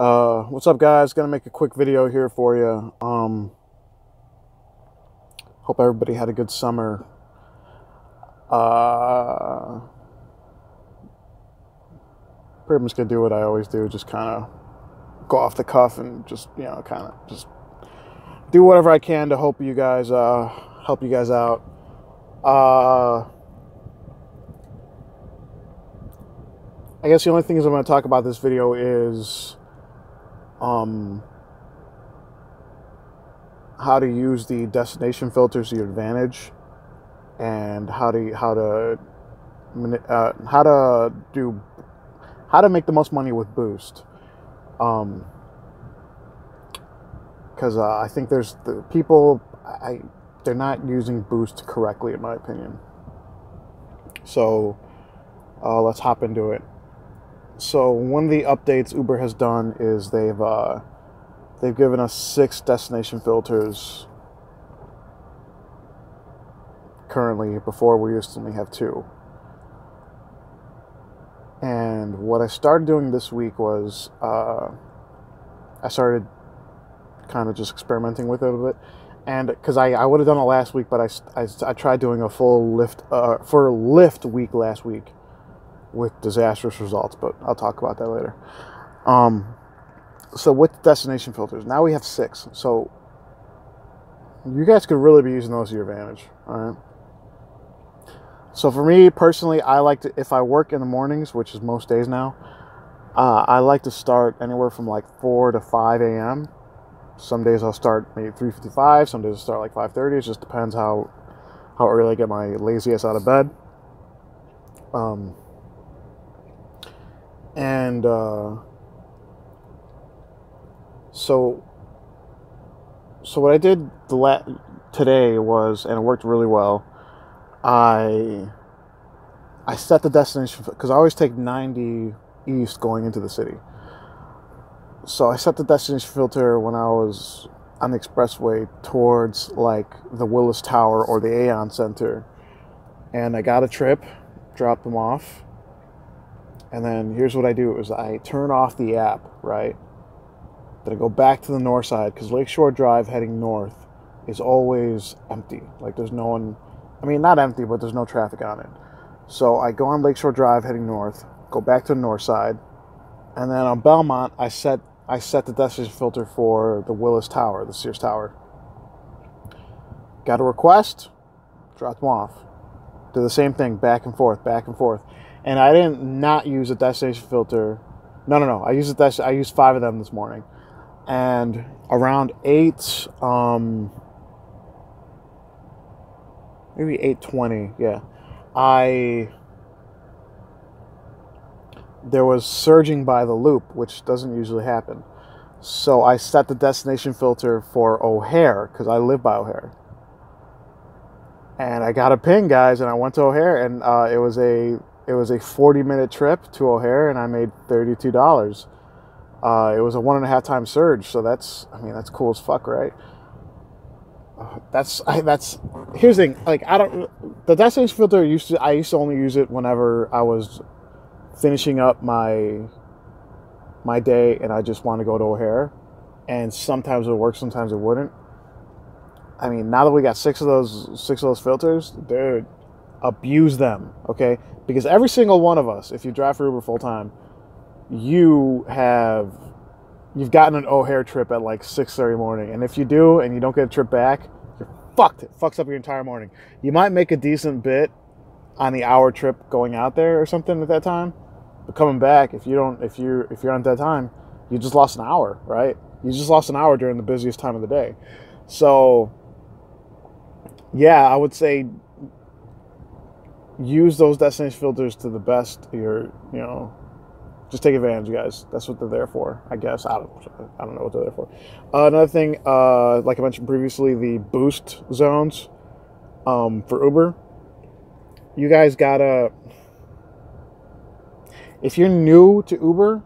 What's up, guys? Gonna make a quick video here for you. Hope everybody had a good summer. Pretty much gonna do what I always do, just kind of go off the cuff and just kind of just do whatever I can to help you guys out. I guess the only things I'm going to talk about this video is how to use the destination filters to your advantage, and how to make the most money with Boost. Because I think there's the people they're not using Boost correctly, in my opinion. So let's hop into it. So one of the updates Uber has done is they've given us 6 destination filters currently. Before, we used to only have 2. And what I started doing this week was I started kind of just experimenting with it a bit, and because I would have done it last week, but I tried doing a full Lyft week last week with disastrous results, but I'll talk about that later. So with destination filters, now we have 6. So you guys could really be using those to your advantage. All right. So for me personally, I like to, if I work in the mornings, which is most days now, I like to start anywhere from like 4 to 5 a.m. Some days I'll start maybe 3:55. Some days I'll start like 5:30. It just depends how early I get my lazy ass out of bed. So what I did today was, and it worked really well, I set the destination, because I always take 90 east going into the city. So I set the destination filter when I was on the expressway towards like the Willis Tower or the Aeon Center, and I got a trip, dropped them off. And then here's what I do is I turn off the app, right? Then I go back to the north side, because Lakeshore Drive heading north is always empty. Like there's no one, I mean, not empty, but there's no traffic on it. So I go on Lakeshore Drive heading north, go back to the north side, and then on Belmont, I set the destination filter for the Willis Tower, the Sears Tower. Got a request, dropped them off. Do the same thing, back and forth, back and forth. And I didn't not use a destination filter. No. I used 5 of them this morning. And around 8, maybe 8:20, yeah, there was surging by the loop, which doesn't usually happen. So I set the destination filter for O'Hare, because I live by O'Hare. And I got a ping, guys, and I went to O'Hare, and it was a 40-minute trip to O'Hare, and I made $32. It was a 1.5 time surge, so that's cool as fuck, right? Here's the thing, like, the destination filter I used to only use it whenever I was finishing up my day and I just want to go to O'Hare, and sometimes it would work, sometimes it wouldn't. I mean, now that we got 6 of those filters, dude, abuse them, okay? Because every single one of us, if you drive for Uber full time, you've gotten an O'Hare trip at like 6:30 morning, and if you do and you don't get a trip back, you're fucked. It fucks up your entire morning. You might make a decent bit on the hour trip going out there or something at that time, but coming back, if you're on at that time, you just lost an hour, right? You just lost an hour during the busiest time of the day. So yeah, I would say use those destination filters to the best. Just take advantage, guys. That's what they're there for, I guess. I don't know what they're there for. Another thing, like I mentioned previously, the boost zones for Uber. You guys gotta, if you're new to Uber,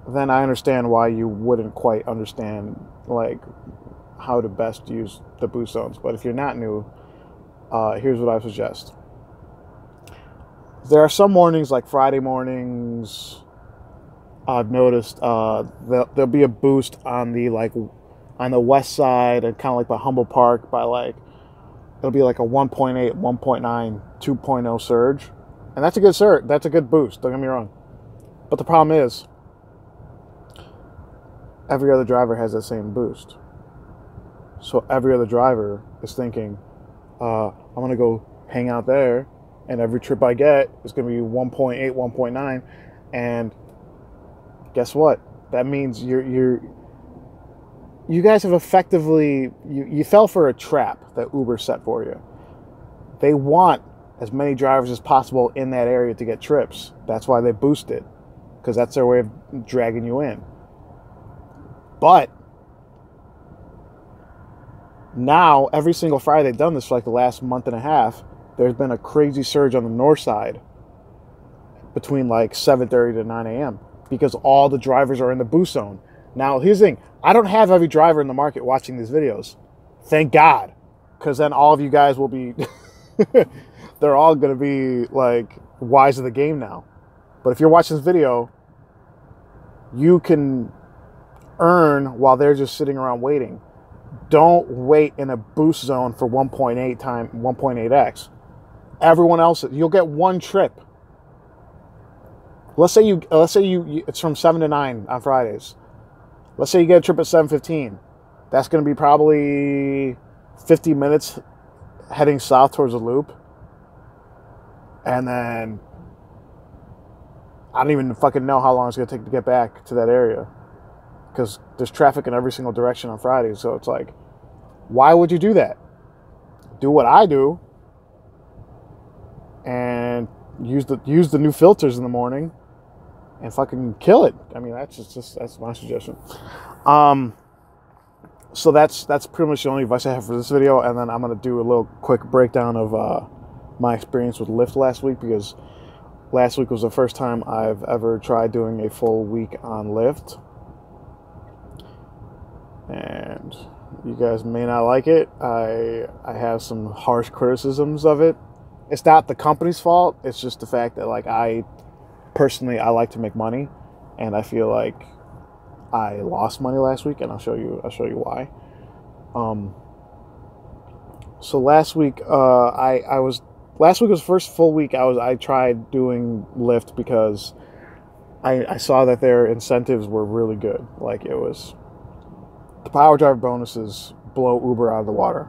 then I understand why you wouldn't quite understand like how to best use the boost zones. But if you're not new, here's what I suggest. There are some mornings, like Friday mornings, I've noticed there'll be a boost on the on the west side and kind of like by Humble Park by like it'll be like a 1.8, 1.9, 2.0 surge, and that's a good surge. That's a good boost. Don't get me wrong, but the problem is every other driver has that same boost. So every other driver is thinking, I'm gonna go hang out there, and every trip I get is gonna be 1.8, 1.9, and guess what? That means you guys have effectively you fell for a trap that Uber set for you. They want as many drivers as possible in that area to get trips. That's why they boost it, because that's their way of dragging you in. But now, every single Friday they've done this for like the last month and a half, there's been a crazy surge on the north side between like 7:30 to 9 a.m. because all the drivers are in the boost zone. Now, here's the thing. I don't have every driver in the market watching these videos. Thank God. Because then all of you guys will be... they're all going to be like wise of the game now. But if you're watching this video, you can earn while they're just sitting around waiting. Don't wait in a boost zone for 1.8 times 1.8x. Everyone else, you'll get one trip. Let's say you it's from 7 to 9 on Fridays. Let's say you get a trip at 7:15. That's going to be probably 50 minutes heading south towards the loop. And then I don't even fucking know how long it's going to take to get back to that area, because there's traffic in every single direction on Fridays. So it's like, why would you do that? Do what I do and use the new filters in the morning and fucking kill it. I mean, that's my suggestion. So that's pretty much the only advice I have for this video. And then I'm gonna do a little quick breakdown of my experience with Lyft last week, because last week was the first time I've ever tried doing a full week on Lyft. And you guys may not like it. I have some harsh criticisms of it. It's not the company's fault. It's just the fact that like I like to make money, and I feel like I lost money last week, and I'll show you why. So last week last week was the first full week I tried doing Lyft, because I saw that their incentives were really good. Like, it was the power driver bonuses blow Uber out of the water,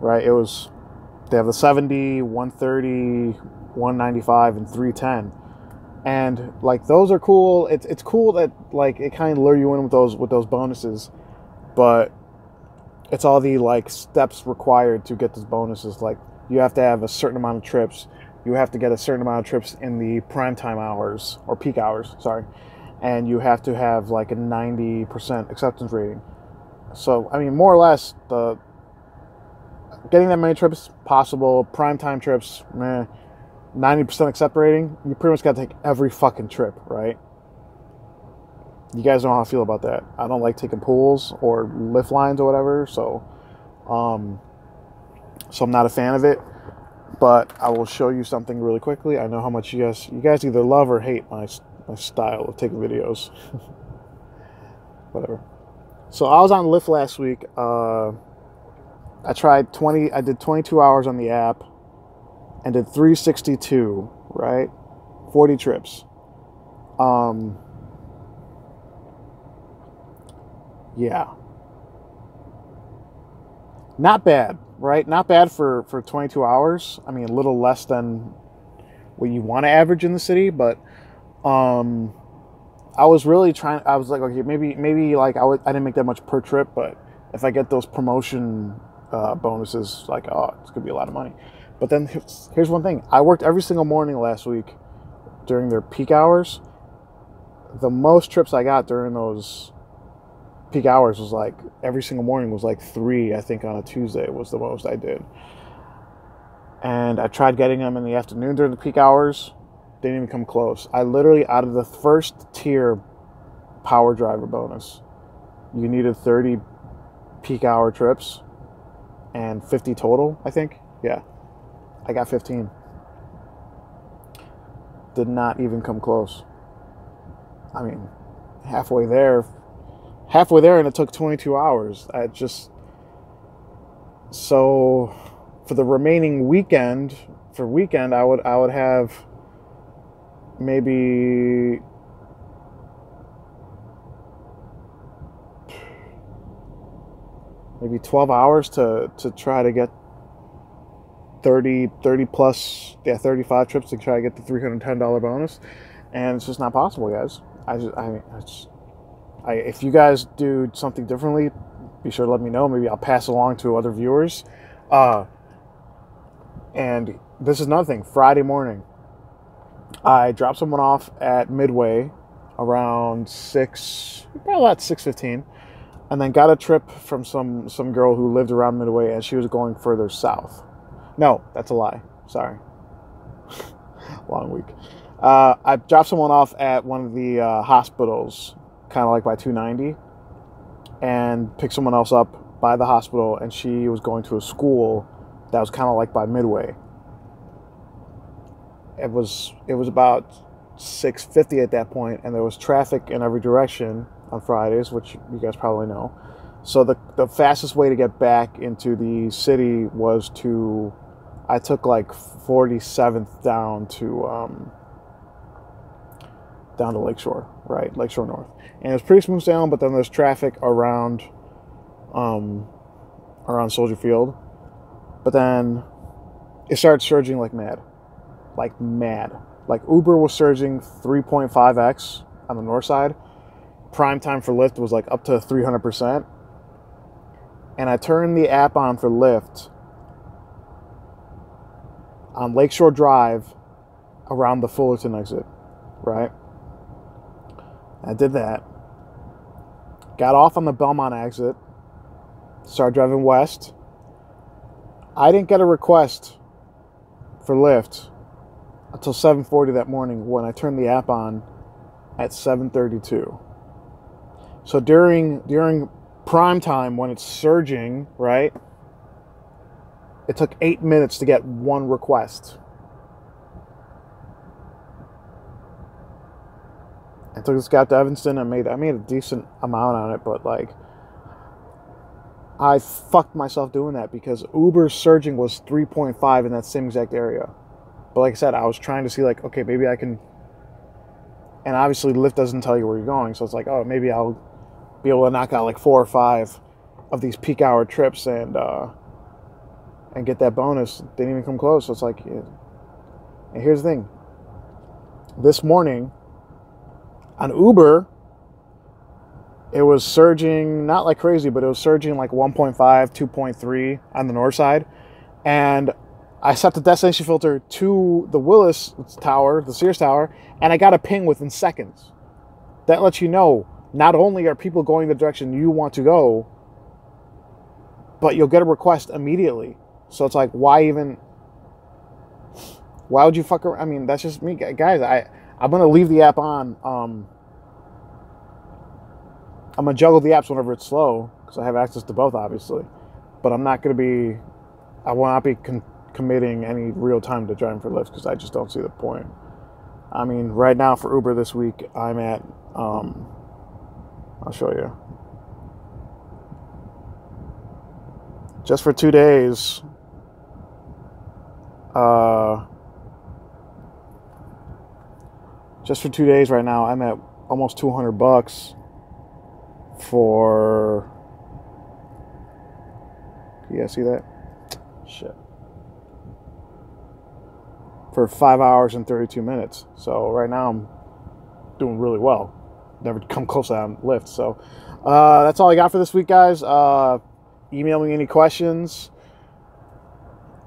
right? They have the 70, 130, 195, and 310. And like, those are cool. It's cool that like it kind of lure you in with those bonuses, but it's all the like steps required to get those bonuses. Like, you have to have a certain amount of trips. You have to get a certain amount of trips in the prime time hours, or peak hours, sorry. And you have to have like a 90% acceptance rating. So, I mean, more or less, getting that many trips possible, prime time trips, 90% accept rating, you pretty much got to take every fucking trip, right? You guys know how I feel about that. I don't like taking pools or lift lines or whatever, so I'm not a fan of it. But I will show you something really quickly. I know how much you guys either love or hate my style of taking videos. Whatever. So I was on Lyft last week. I did 22 hours on the app and did 362, right? 40 trips. Yeah. Not bad, right? Not bad for 22 hours. I mean, a little less than what you want to average in the city, but I was really trying. I was like, okay, maybe like I didn't make that much per trip, but if I get those promotion bonuses, like, oh, it's gonna be a lot of money. But then here's one thing: I worked every single morning last week during their peak hours. The most trips I got during those peak hours was like every single morning was like 3. I think on a Tuesday was the most I did. And I tried getting them in the afternoon during the peak hours. Didn't even come close. I literally, out of the first tier power driver bonus, you needed 30 peak hour trips and 50 total, I think. Yeah. I got 15. Did not even come close. I mean, halfway there, and it took 22 hours. I just so for the remaining weekend, I would have maybe maybe 12 hours to try to get 30 plus, yeah, 35 trips to try to get the $310 bonus, and it's just not possible, guys. If you guys do something differently, be sure to let me know. Maybe I'll pass along to other viewers. And this is another thing. Friday morning, I dropped someone off at Midway around 6:15, and then got a trip from some girl who lived around Midway, and she was going further south. No, that's a lie. Sorry. Long week. I dropped someone off at one of the hospitals, kind of like by 290, and picked someone else up by the hospital, and she was going to a school that was kind of like by Midway. It was about 6:50 at that point, and there was traffic in every direction on Fridays, which you guys probably know. So the fastest way to get back into the city was I took like 47th down to Lakeshore, right? Lakeshore North. And it was pretty smooth sailing, but then there's traffic around Soldier Field. But then it started surging like mad. Like mad. Like Uber was surging 3.5x on the north side. Prime time for Lyft was like up to 300%. And I turned the app on for Lyft on Lakeshore Drive around the Fullerton exit, right? I did that. Got off on the Belmont exit. Started driving west. I didn't get a request for Lyft until 7:40 that morning when I turned the app on at 7:32. So during prime time when it's surging, right? It took 8 minutes to get one request. I took this guy to Evanston and I made a decent amount on it, but like I fucked myself doing that because Uber's surging was 3.5 in that same exact area. But like I said, I was trying to see like, okay, maybe I can, and obviously Lyft doesn't tell you where you're going, so it's like, oh, maybe I'll be able to knock out like 4 or 5 of these peak hour trips and get that bonus. Didn't even come close. So it's like, yeah. And here's the thing. This morning on Uber, it was surging, not like crazy, but it was surging like 1.5, 2.3 on the north side. And I set the destination filter to the Willis Tower, the Sears Tower, and I got a ping within seconds. That lets you know not only are people going the direction you want to go, but you'll get a request immediately. So it's like, why would you fuck around? I mean, that's just me. Guys, I'm going to leave the app on. I'm going to juggle the apps whenever it's slow, because I have access to both, obviously. But I will not be committing any real time to driving for Lyft, because I just don't see the point. I mean, right now for Uber this week, I'm at, I'll show you. Just for 2 days, right now, I'm at almost $200 for, you guys see that? Shit. For 5 hours and 32 minutes. So right now I'm doing really well. Never come close to that on Lyft. So that's all I got for this week, guys. Email me any questions.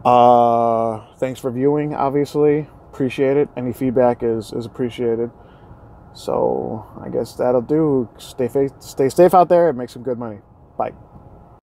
Thanks for viewing, obviously. Appreciate it. Any feedback is appreciated. So I guess that'll do. Stay safe out there and make some good money. Bye.